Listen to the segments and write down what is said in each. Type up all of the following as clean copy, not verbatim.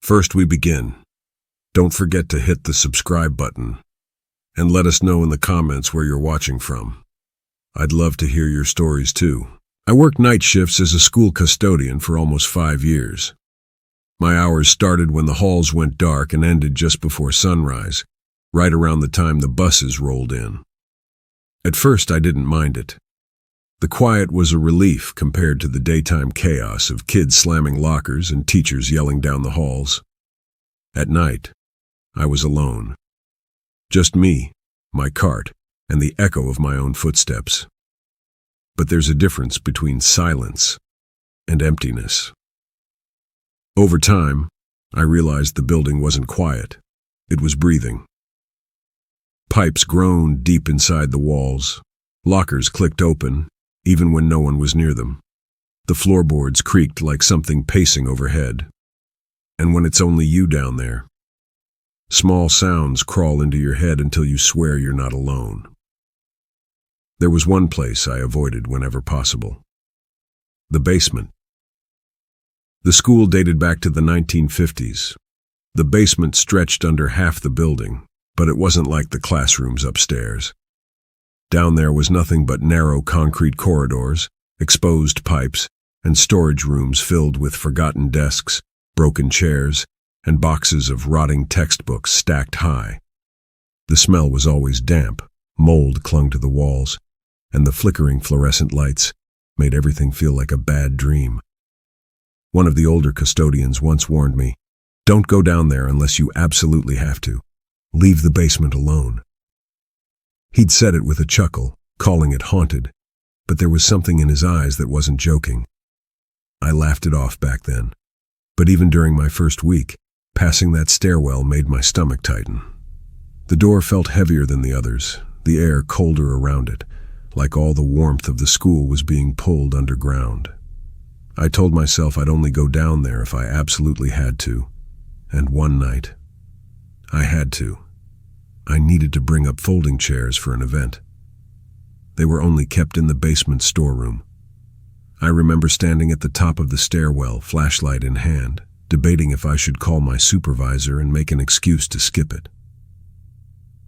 First we begin. Don't forget to hit the subscribe button and let us know in the comments where you're watching from. I'd love to hear your stories too. I worked night shifts as a school custodian for almost 5 years. My hours started when the halls went dark and ended just before sunrise, right around the time the buses rolled in. At first I didn't mind it. The quiet was a relief compared to the daytime chaos of kids slamming lockers and teachers yelling down the halls. At night, I was alone. Just me, my cart, and the echo of my own footsteps. But there's a difference between silence and emptiness. Over time, I realized the building wasn't quiet. It was breathing. Pipes groaned deep inside the walls. Lockers clicked open, even when no one was near them. The floorboards creaked like something pacing overhead. And when it's only you down there, small sounds crawl into your head until you swear you're not alone. There was one place I avoided whenever possible. The basement. The school dated back to the 1950s. The basement stretched under half the building, but it wasn't like the classrooms upstairs. Down there was nothing but narrow concrete corridors, exposed pipes, and storage rooms filled with forgotten desks, broken chairs, and boxes of rotting textbooks stacked high. The smell was always damp, mold clung to the walls, and the flickering fluorescent lights made everything feel like a bad dream. One of the older custodians once warned me, "Don't go down there unless you absolutely have to. Leave the basement alone." He'd said it with a chuckle, calling it haunted, but there was something in his eyes that wasn't joking. I laughed it off back then, but even during my first week, passing that stairwell made my stomach tighten. The door felt heavier than the others, the air colder around it, like all the warmth of the school was being pulled underground. I told myself I'd only go down there if I absolutely had to, and one night, I had to. I needed to bring up folding chairs for an event. They were only kept in the basement storeroom. I remember standing at the top of the stairwell, flashlight in hand, debating if I should call my supervisor and make an excuse to skip it.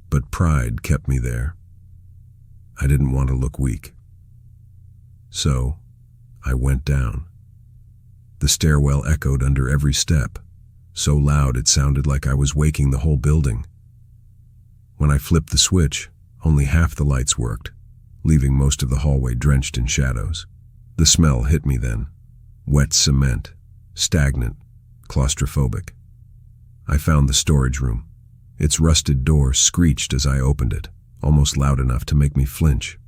But pride kept me there. I didn't want to look weak. So, I went down. The stairwell echoed under every step, so loud it sounded like I was waking the whole building. When I flipped the switch, only half the lights worked, leaving most of the hallway drenched in shadows. The smell hit me then. Wet cement, stagnant, claustrophobic. I found the storage room. Its rusted door screeched as I opened it, almost loud enough to make me flinch.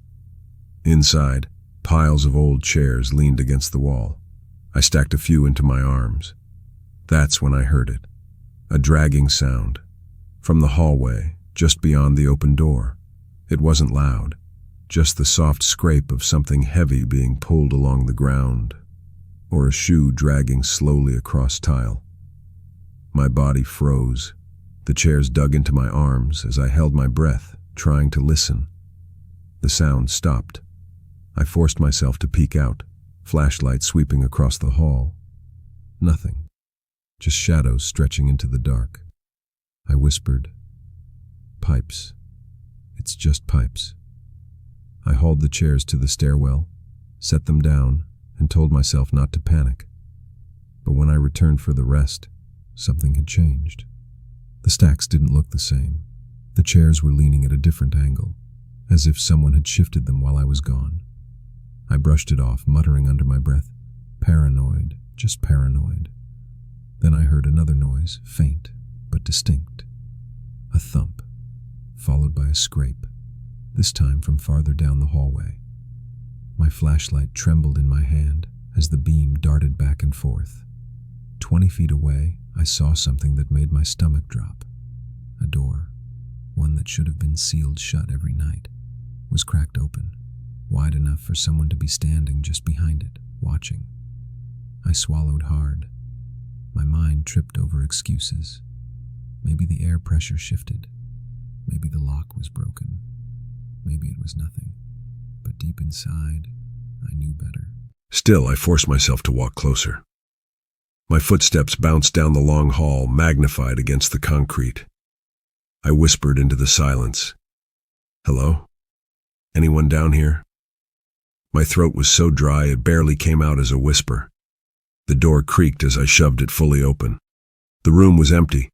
Inside, piles of old chairs leaned against the wall. I stacked a few into my arms. That's when I heard it. A dragging sound. From the hallway, just beyond the open door. It wasn't loud, just the soft scrape of something heavy being pulled along the ground, or a shoe dragging slowly across tile. My body froze. The chairs dug into my arms as I held my breath, trying to listen. The sound stopped. I forced myself to peek out, flashlight sweeping across the hall. Nothing. Just shadows stretching into the dark. I whispered, "Pipes. It's just pipes." I hauled the chairs to the stairwell, set them down, and told myself not to panic. But when I returned for the rest, something had changed. The stacks didn't look the same. The chairs were leaning at a different angle, as if someone had shifted them while I was gone. I brushed it off, muttering under my breath, "Paranoid, just paranoid." Then I heard another noise, faint but distinct. A thump, followed by a scrape, this time from farther down the hallway. My flashlight trembled in my hand as the beam darted back and forth. 20 feet away, I saw something that made my stomach drop. A door, one that should have been sealed shut every night, was cracked open, wide enough for someone to be standing just behind it, watching. I swallowed hard. My mind tripped over excuses. Maybe the air pressure shifted. Maybe the lock was broken. Maybe it was nothing. But deep inside, I knew better. Still, I forced myself to walk closer. My footsteps bounced down the long hall, magnified against the concrete. I whispered into the silence. "Hello? Anyone down here?" My throat was so dry it barely came out as a whisper. The door creaked as I shoved it fully open. The room was empty.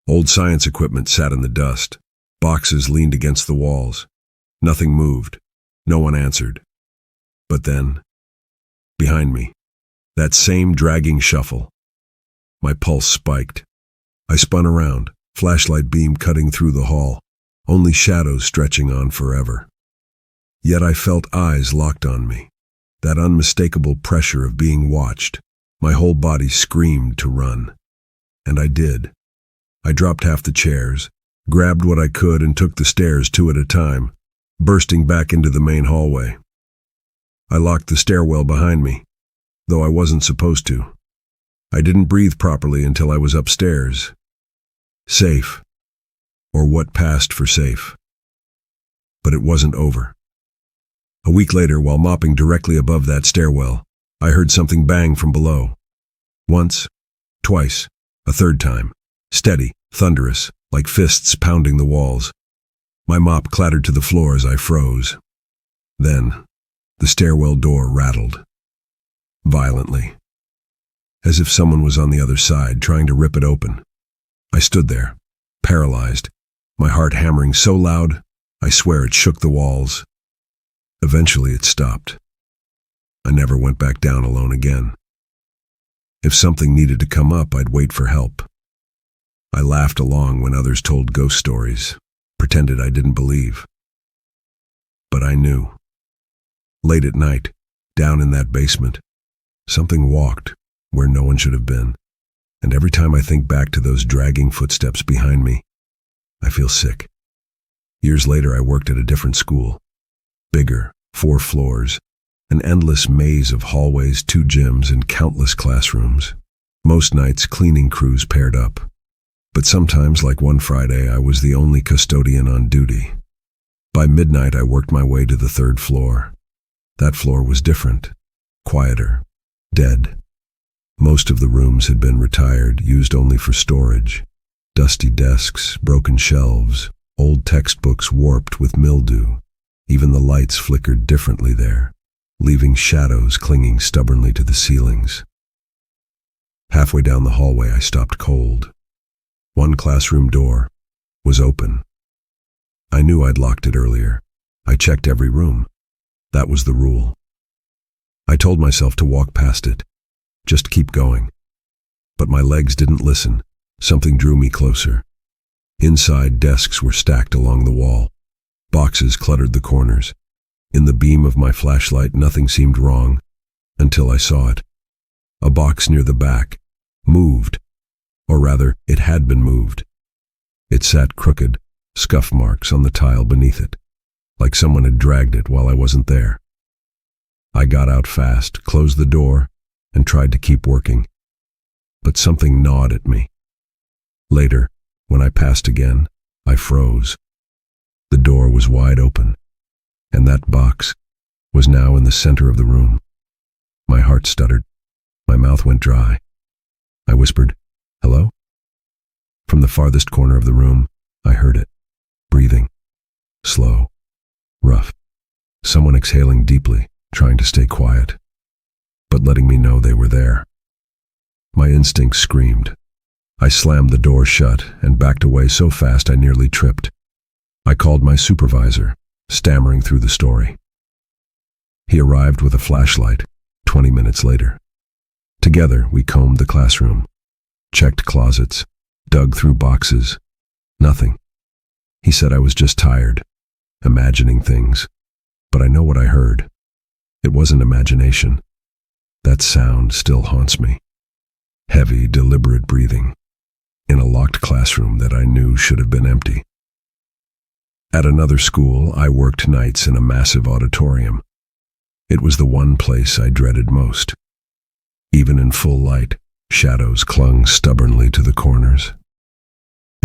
Old science equipment sat in the dust. Boxes leaned against the walls. Nothing moved. No one answered. But then, behind me, that same dragging shuffle. My pulse spiked. I spun around, flashlight beam cutting through the hall, only shadows stretching on forever. Yet I felt eyes locked on me, that unmistakable pressure of being watched. My whole body screamed to run. And I did. I dropped half the chairs, grabbed what I could and took the stairs 2 at a time, bursting back into the main hallway. I locked the stairwell behind me, though I wasn't supposed to. I didn't breathe properly until I was upstairs. Safe. Or what passed for safe. But it wasn't over. A week later, while mopping directly above that stairwell, I heard something bang from below. Once, twice, a third time. Steady, thunderous, like fists pounding the walls. My mop clattered to the floor as I froze. Then, the stairwell door rattled. Violently. As if someone was on the other side, trying to rip it open. I stood there, paralyzed, my heart hammering so loud, I swear it shook the walls. Eventually it stopped. I never went back down alone again. If something needed to come up, I'd wait for help. I laughed along when others told ghost stories, pretended I didn't believe. But I knew. Late at night, down in that basement, something walked where no one should have been. And every time I think back to those dragging footsteps behind me, I feel sick. Years later, I worked at a different school. Bigger, 4 floors, an endless maze of hallways, 2 gyms, and countless classrooms. Most nights, cleaning crews paired up. But sometimes, like one Friday, I was the only custodian on duty. By midnight, I worked my way to the 3rd floor. That floor was different, quieter, dead. Most of the rooms had been retired, used only for storage. Dusty desks, broken shelves, old textbooks warped with mildew. Even the lights flickered differently there, leaving shadows clinging stubbornly to the ceilings. Halfway down the hallway, I stopped cold. One classroom door was open. I knew I'd locked it earlier. I checked every room. That was the rule. I told myself to walk past it. Just keep going. But my legs didn't listen. Something drew me closer. Inside, desks were stacked along the wall. Boxes cluttered the corners. In the beam of my flashlight, nothing seemed wrong, until I saw it. A box near the back moved. Or rather, it had been moved. It sat crooked, scuff marks on the tile beneath it, like someone had dragged it while I wasn't there. I got out fast, closed the door, and tried to keep working. But something gnawed at me. Later, when I passed again, I froze. The door was wide open, and that box was now in the center of the room. My heart stuttered. My mouth went dry. I whispered, "Hello?" From the farthest corner of the room, I heard it, breathing, slow, rough. Someone exhaling deeply, trying to stay quiet, but letting me know they were there. My instincts screamed. I slammed the door shut and backed away so fast I nearly tripped. I called my supervisor, stammering through the story. He arrived with a flashlight 20 minutes later. Together, we combed the classroom, checked closets, dug through boxes. Nothing. He said I was just tired, imagining things. But I know what I heard. It wasn't imagination. That sound still haunts me. Heavy, deliberate breathing in a locked classroom that I knew should have been empty. At another school, I worked nights in a massive auditorium. It was the one place I dreaded most. Even in full light, shadows clung stubbornly to the corners.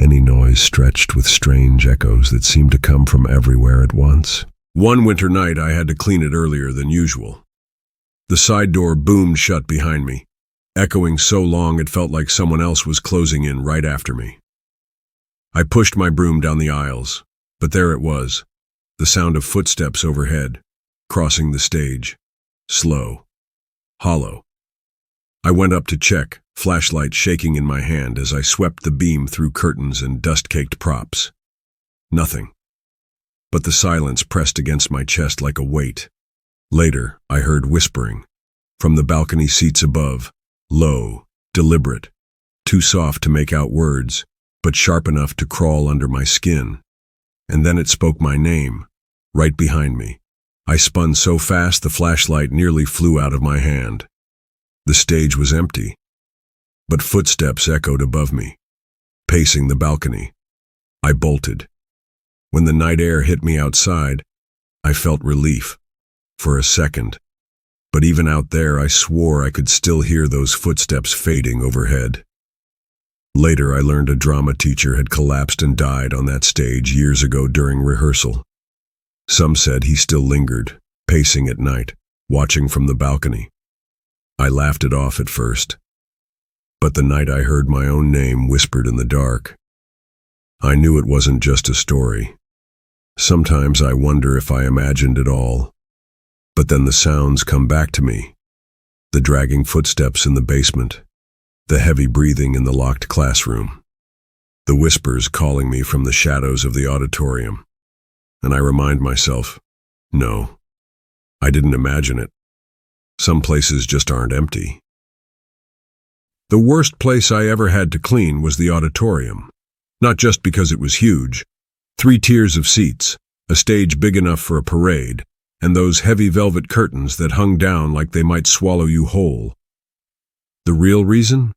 Any noise stretched with strange echoes that seemed to come from everywhere at once. One winter night, I had to clean it earlier than usual. The side door boomed shut behind me. echoing so long it felt like someone else was closing in right after me. I pushed my broom down the aisles, but there it was, the sound of footsteps overhead, crossing the stage, slow, hollow. I went up to check, flashlight shaking in my hand as I swept the beam through curtains and dust-caked props. Nothing. But the silence pressed against my chest like a weight. Later, I heard whispering. From the balcony seats above, low, deliberate, too soft to make out words, but sharp enough to crawl under my skin. And then it spoke my name, right behind me. I spun so fast the flashlight nearly flew out of my hand. The stage was empty, but footsteps echoed above me, pacing the balcony. I bolted. When the night air hit me outside, I felt relief, for a second. But even out there, I swore I could still hear those footsteps fading overhead. Later, I learned a drama teacher had collapsed and died on that stage years ago during rehearsal. Some said he still lingered, pacing at night, watching from the balcony. I laughed it off at first. But the night I heard my own name whispered in the dark, I knew it wasn't just a story. Sometimes I wonder if I imagined it all. But then the sounds come back to me. The dragging footsteps in the basement, the heavy breathing in the locked classroom, the whispers calling me from the shadows of the auditorium. And I remind myself, no, I didn't imagine it. Some places just aren't empty. The worst place I ever had to clean was the auditorium. Not just because it was huge. 3 tiers of seats, a stage big enough for a parade, and those heavy velvet curtains that hung down like they might swallow you whole. The real reason?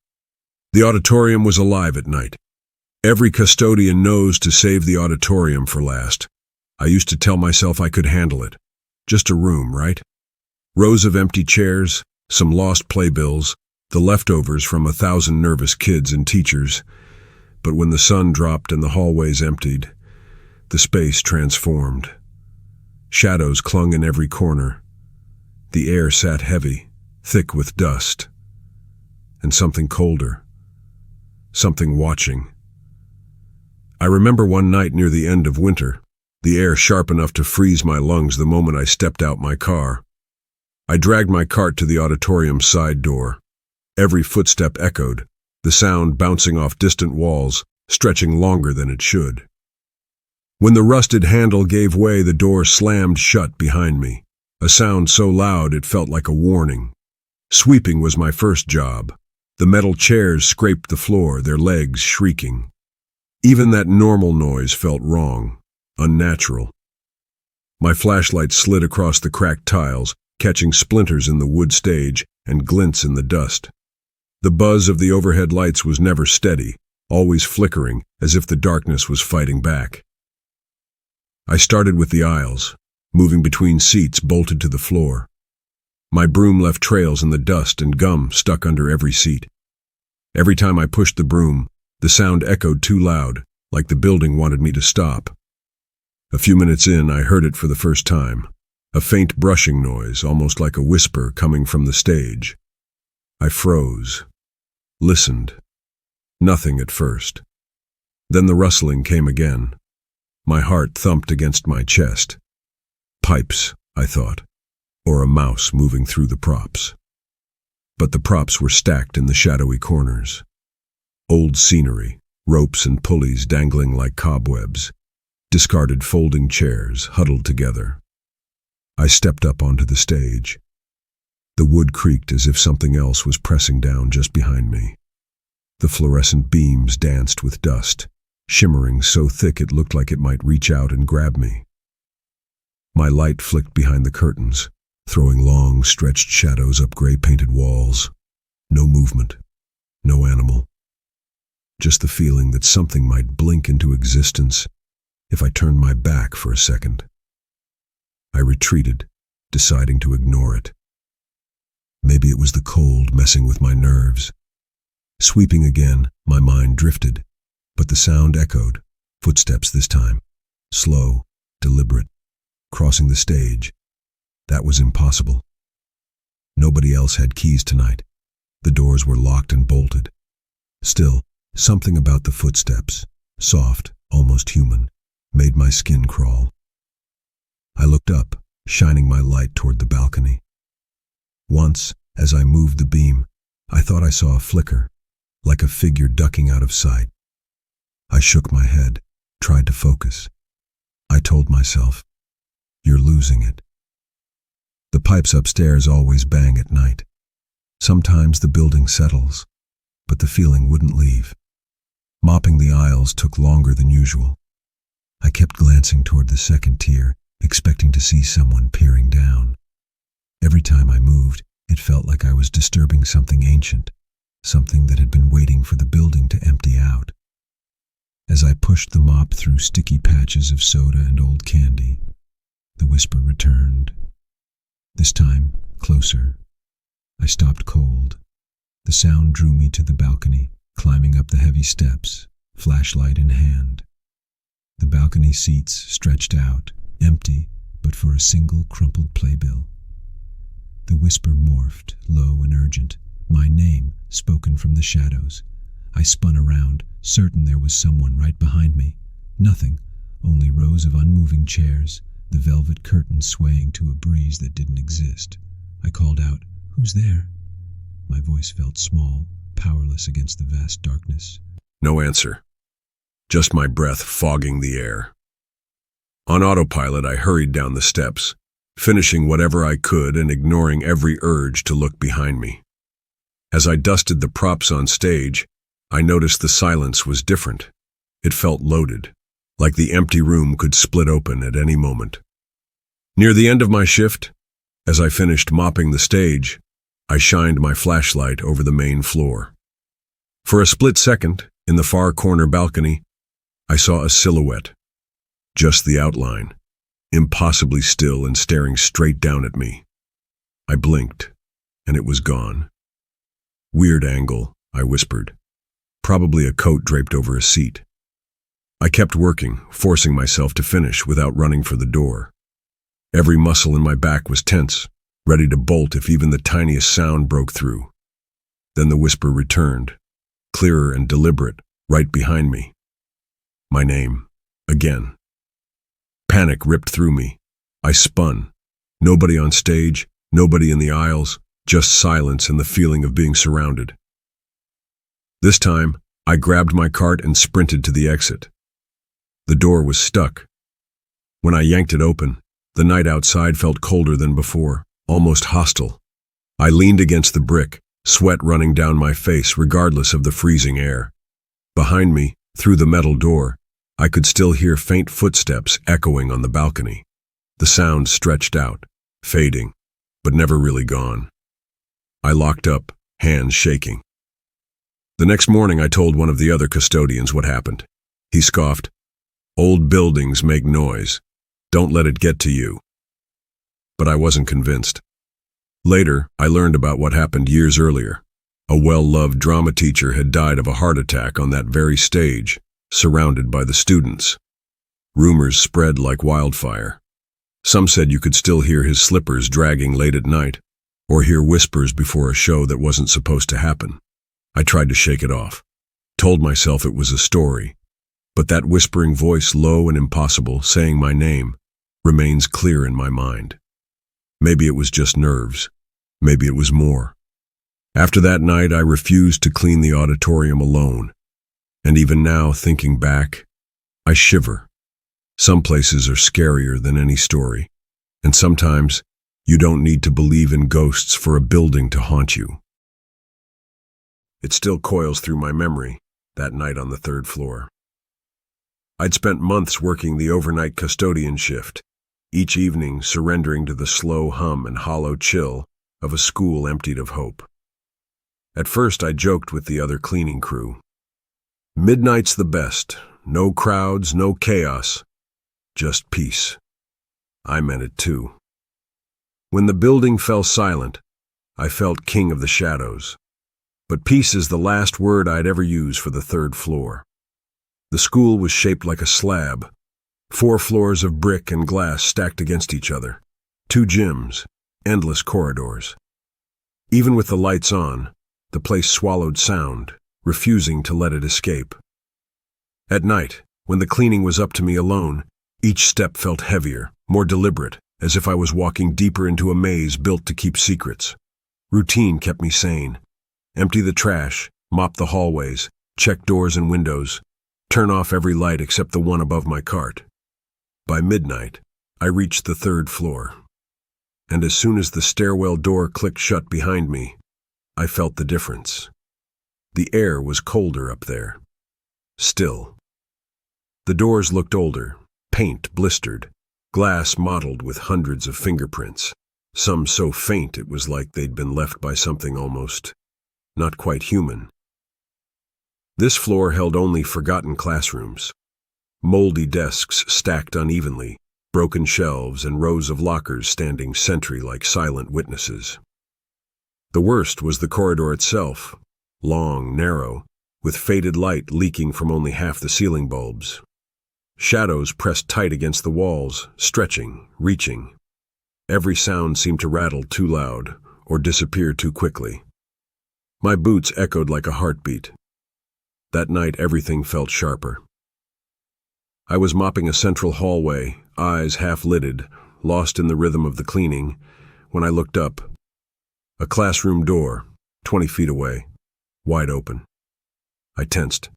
The auditorium was alive at night. Every custodian knows to save the auditorium for last. I used to tell myself I could handle it. Just a room, right? Rows of empty chairs, some lost playbills, the leftovers from 1,000 nervous kids and teachers. But when the sun dropped and the hallways emptied, the space transformed. Shadows clung in every corner. The air sat heavy, thick with dust. And something colder. Something watching. I remember one night near the end of winter, the air sharp enough to freeze my lungs the moment I stepped out my car. I dragged my cart to the auditorium's side door. Every footstep echoed, the sound bouncing off distant walls, stretching longer than it should. When the rusted handle gave way, the door slammed shut behind me, a sound so loud it felt like a warning. Sweeping was my first job. The metal chairs scraped the floor, their legs shrieking. Even that normal noise felt wrong, unnatural. My flashlight slid across the cracked tiles, catching splinters in the wood stage and glints in the dust. The buzz of the overhead lights was never steady, always flickering, as if the darkness was fighting back. I started with the aisles, moving between seats bolted to the floor. My broom left trails in the dust and gum stuck under every seat. Every time I pushed the broom, the sound echoed too loud, like the building wanted me to stop. A few minutes in, I heard it for the first time, a faint brushing noise, almost like a whisper coming from the stage. I froze, listened. Nothing at first. Then the rustling came again. My heart thumped against my chest. Pipes, I thought, or a mouse moving through the props. But the props were stacked in the shadowy corners. Old scenery, ropes and pulleys dangling like cobwebs, discarded folding chairs huddled together. I stepped up onto the stage. The wood creaked as if something else was pressing down just behind me. The fluorescent beams danced with dust, shimmering so thick it looked like it might reach out and grab me. My light flicked behind the curtains, throwing long, stretched shadows up gray-painted walls. No movement, no animal. Just the feeling that something might blink into existence if I turned my back for a second. I retreated, deciding to ignore it. Maybe it was the cold messing with my nerves. Sweeping again, my mind drifted, but the sound echoed, footsteps this time, slow, deliberate, crossing the stage. That was impossible. Nobody else had keys tonight. The doors were locked and bolted. Still, something about the footsteps, soft, almost human, made my skin crawl. I looked up, shining my light toward the balcony. Once, as I moved the beam, I thought I saw a flicker, like a figure ducking out of sight. I shook my head, tried to focus. I told myself, "You're losing it." The pipes upstairs always bang at night. Sometimes the building settles, but the feeling wouldn't leave. Mopping the aisles took longer than usual. I kept glancing toward the second tier, expecting to see someone peering down. Every time I moved, it felt like I was disturbing something ancient, something that had been waiting for the building to empty out. As I pushed the mop through sticky patches of soda and old candy, the whisper returned. This time, closer. I stopped cold. The sound drew me to the balcony, climbing up the heavy steps, flashlight in hand. The balcony seats stretched out, empty, but for a single crumpled playbill. The whisper morphed, low and urgent, my name spoken from the shadows. I spun around, certain there was someone right behind me. Nothing, only rows of unmoving chairs, the velvet curtains swaying to a breeze that didn't exist. I called out, "Who's there?" My voice felt small, powerless against the vast darkness. No answer. Just my breath fogging the air. On autopilot, I hurried down the steps, finishing whatever I could and ignoring every urge to look behind me. As I dusted the props on stage, I noticed the silence was different. It felt loaded, like the empty room could split open at any moment. Near the end of my shift, as I finished mopping the stage, I shined my flashlight over the main floor. For a split second, in the far corner balcony, I saw a silhouette. Just the outline, impossibly still and staring straight down at me. I blinked, and it was gone. "Weird angle," I whispered. "Probably a coat draped over a seat." I kept working, forcing myself to finish without running for the door. Every muscle in my back was tense, ready to bolt if even the tiniest sound broke through. Then the whisper returned, clearer and deliberate, right behind me. My name, again. Panic ripped through me. I spun. Nobody on stage, nobody in the aisles, just silence and the feeling of being surrounded. This time, I grabbed my cart and sprinted to the exit. The door was stuck. When I yanked it open, the night outside felt colder than before, almost hostile. I leaned against the brick, sweat running down my face regardless of the freezing air. Behind me, through the metal door, I could still hear faint footsteps echoing on the balcony. The sound stretched out, fading, but never really gone. I locked up, hands shaking. The next morning I told one of the other custodians what happened. He scoffed, "Old buildings make noise. Don't let it get to you." But I wasn't convinced. Later, I learned about what happened years earlier. A well-loved drama teacher had died of a heart attack on that very stage, surrounded by the students. Rumors spread like wildfire. Some said you could still hear his slippers dragging late at night, or hear whispers before a show that wasn't supposed to happen. I tried to shake it off, told myself it was a story, but that whispering voice, low and impossible, saying my name, remains clear in my mind. Maybe it was just nerves. Maybe it was more. After that night, I refused to clean the auditorium alone. And even now, thinking back, I shiver. Some places are scarier than any story. And sometimes, you don't need to believe in ghosts for a building to haunt you. It still coils through my memory, that night on the third floor. I'd spent months working the overnight custodian shift, each evening surrendering to the slow hum and hollow chill of a school emptied of hope. At first, I joked with the other cleaning crew. Midnight's the best. No crowds, no chaos. Just peace. I meant it too. When the building fell silent, I felt king of the shadows. But peace is the last word I'd ever use for the third floor. The school was shaped like a slab, 4 floors of brick and glass stacked against each other, 2 gyms, endless corridors. Even with the lights on, The place swallowed sound, refusing to let it escape. At night, when the cleaning was up to me alone, each step felt heavier, more deliberate, as if I was walking deeper into a maze built to keep secrets. Routine kept me sane. Empty the trash, mop the hallways, check doors and windows, turn off every light except the one above my cart. By midnight, I reached the 3rd floor. And as soon as the stairwell door clicked shut behind me, I felt the difference. The air was colder up there. Still. The doors looked older, paint blistered, glass mottled with hundreds of fingerprints, some so faint it was like they'd been left by something almost not quite human. This floor held only forgotten classrooms. Moldy desks stacked unevenly, broken shelves and rows of lockers standing sentry like silent witnesses. The worst was the corridor itself, long, narrow, with faded light leaking from only half the ceiling bulbs. Shadows pressed tight against the walls, stretching, reaching. Every sound seemed to rattle too loud or disappear too quickly. My boots echoed like a heartbeat. That night everything felt sharper. I was mopping a central hallway, eyes half-lidded, lost in the rhythm of the cleaning, when I looked up. A classroom door, 20 feet away, wide open. I tensed.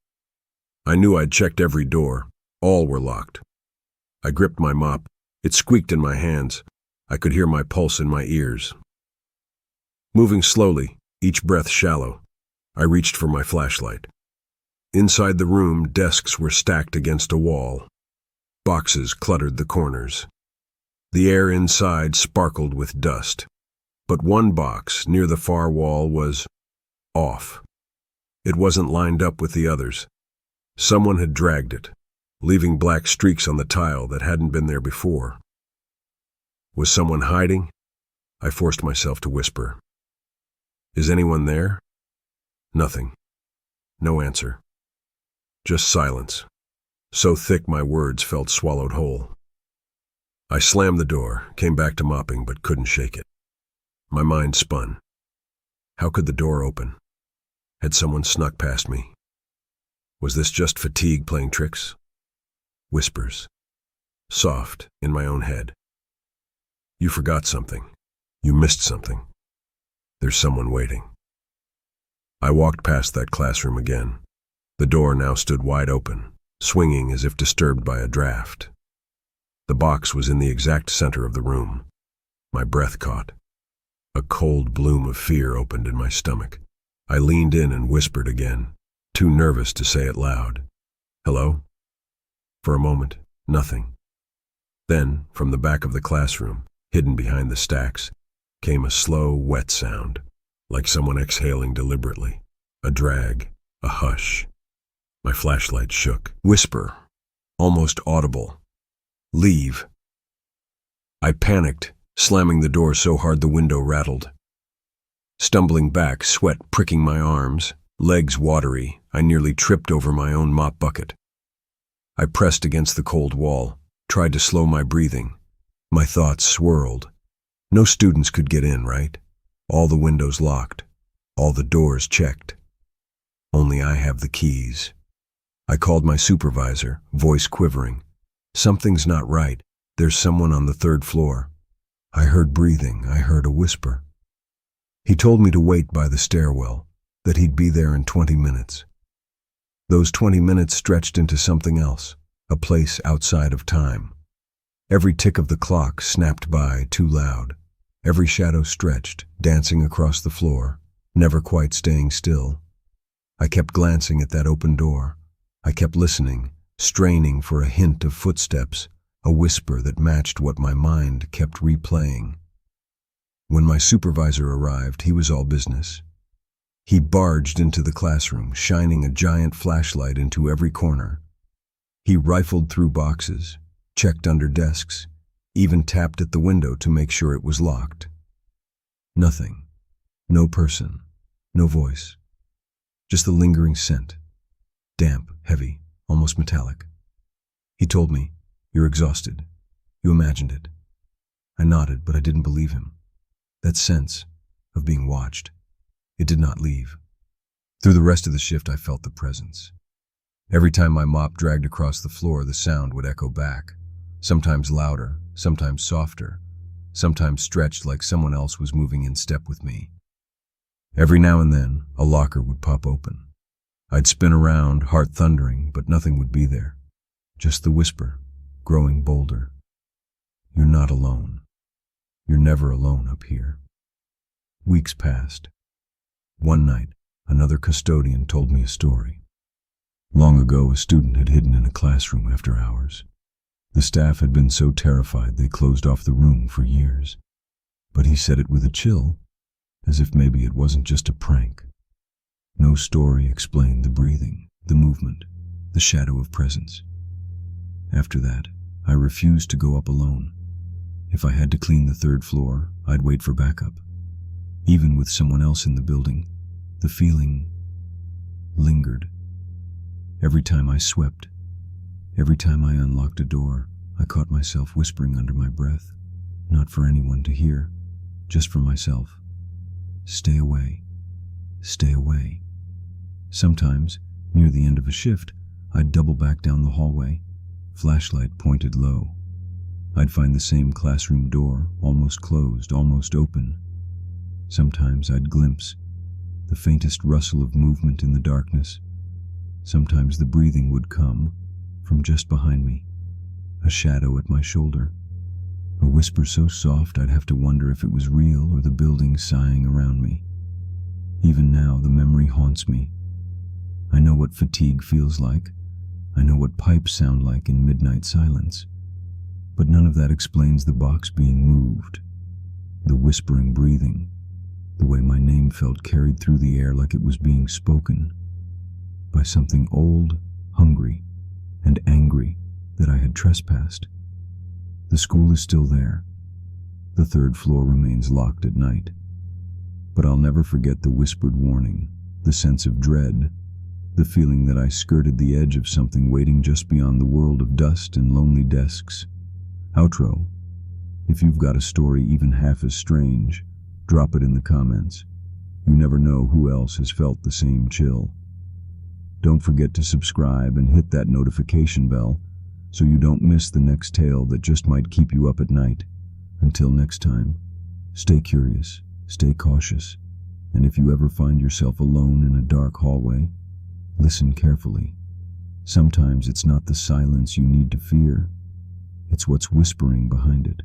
I knew I'd checked every door. All were locked. I gripped my mop. It squeaked in my hands. I could hear my pulse in my ears. Moving slowly, each breath shallow, I reached for my flashlight. Inside the room, desks were stacked against a wall. Boxes cluttered the corners. The air inside sparkled with dust. But one box, near the far wall, was off. It wasn't lined up with the others. Someone had dragged it, leaving black streaks on the tile that hadn't been there before. Was someone hiding? I forced myself to whisper. Is anyone there? Nothing. No answer. Just silence, so thick my words felt swallowed whole. I slammed the door, came back to mopping, but couldn't shake it. My mind spun. How could the door open? Had someone snuck past me? Was this just fatigue playing tricks? Whispers. Soft, in my own head. You forgot something. You missed something. There's someone waiting. I walked past that classroom again. The door now stood wide open, swinging as if disturbed by a draft. The box was in the exact center of the room. My breath caught. A cold bloom of fear opened in my stomach. I leaned in and whispered again, too nervous to say it loud. Hello? For a moment, nothing. Then, from the back of the classroom, hidden behind the stacks, came a slow, wet sound, like someone exhaling deliberately. A drag, a hush. My flashlight shook. Whisper, almost audible. Leave. I panicked, slamming the door so hard the window rattled. Stumbling back, sweat pricking my arms, legs watery, I nearly tripped over my own mop bucket. I pressed against the cold wall, tried to slow my breathing. My thoughts swirled. No students could get in, right? All the windows locked, all the doors checked. Only I have the keys. I called my supervisor, voice quivering. Something's not right. There's someone on the 3rd floor. I heard breathing. I heard a whisper. He told me to wait by the stairwell, that he'd be there in 20 minutes. Those 20 minutes stretched into something else, a place outside of time. Every tick of the clock snapped by too loud. Every shadow stretched, dancing across the floor, never quite staying still. I kept glancing at that open door. I kept listening, straining for a hint of footsteps, a whisper that matched what my mind kept replaying. When my supervisor arrived, he was all business. He barged into the classroom, shining a giant flashlight into every corner. He rifled through boxes, checked under desks, even tapped at the window to make sure it was locked. Nothing. No person. No voice. Just the lingering scent. Damp, heavy, almost metallic. He told me, "You're exhausted. You imagined it." I nodded, but I didn't believe him. That sense of being watched, It did not leave. Through the rest of the shift, I felt the presence. Every time my mop dragged across the floor, the sound would echo back, sometimes louder, sometimes softer, sometimes stretched like someone else was moving in step with me. Every now and then, a locker would pop open. I'd spin around, heart thundering, but nothing would be there. Just the whisper, growing bolder. You're not alone. You're never alone up here. Weeks passed. One night, another custodian told me a story. Long ago, a student had hidden in a classroom after hours. The staff had been so terrified they closed off the room for years. But he said it with a chill, as if maybe it wasn't just a prank. No story explained the breathing, the movement, the shadow of presence. After that, I refused to go up alone. If I had to clean the third floor, I'd wait for backup. Even with someone else in the building, the feeling lingered. Every time I swept, every time I unlocked a door, I caught myself whispering under my breath, not for anyone to hear, just for myself. Stay away. Stay away. Sometimes, near the end of a shift, I'd double back down the hallway, flashlight pointed low. I'd find the same classroom door, almost closed, almost open. Sometimes I'd glimpse the faintest rustle of movement in the darkness. Sometimes the breathing would come from just behind me, a shadow at my shoulder, a whisper so soft I'd have to wonder if it was real or the building sighing around me. Even now, the memory haunts me. I know what fatigue feels like. I know what pipes sound like in midnight silence. But none of that explains the box being moved, the whispering breathing, the way my name felt carried through the air like it was being spoken by something old, hungry, and angry that I had trespassed. The school is still there. The third floor remains locked at night. But I'll never forget the whispered warning, the sense of dread, the feeling that I skirted the edge of something waiting just beyond the world of dust and lonely desks. Outro. If you've got a story even half as strange, drop it in the comments. You never know who else has felt the same chill. Don't forget to subscribe and hit that notification bell so you don't miss the next tale that just might keep you up at night. Until next time, stay curious, stay cautious, and if you ever find yourself alone in a dark hallway, listen carefully. Sometimes it's not the silence you need to fear, it's what's whispering behind it.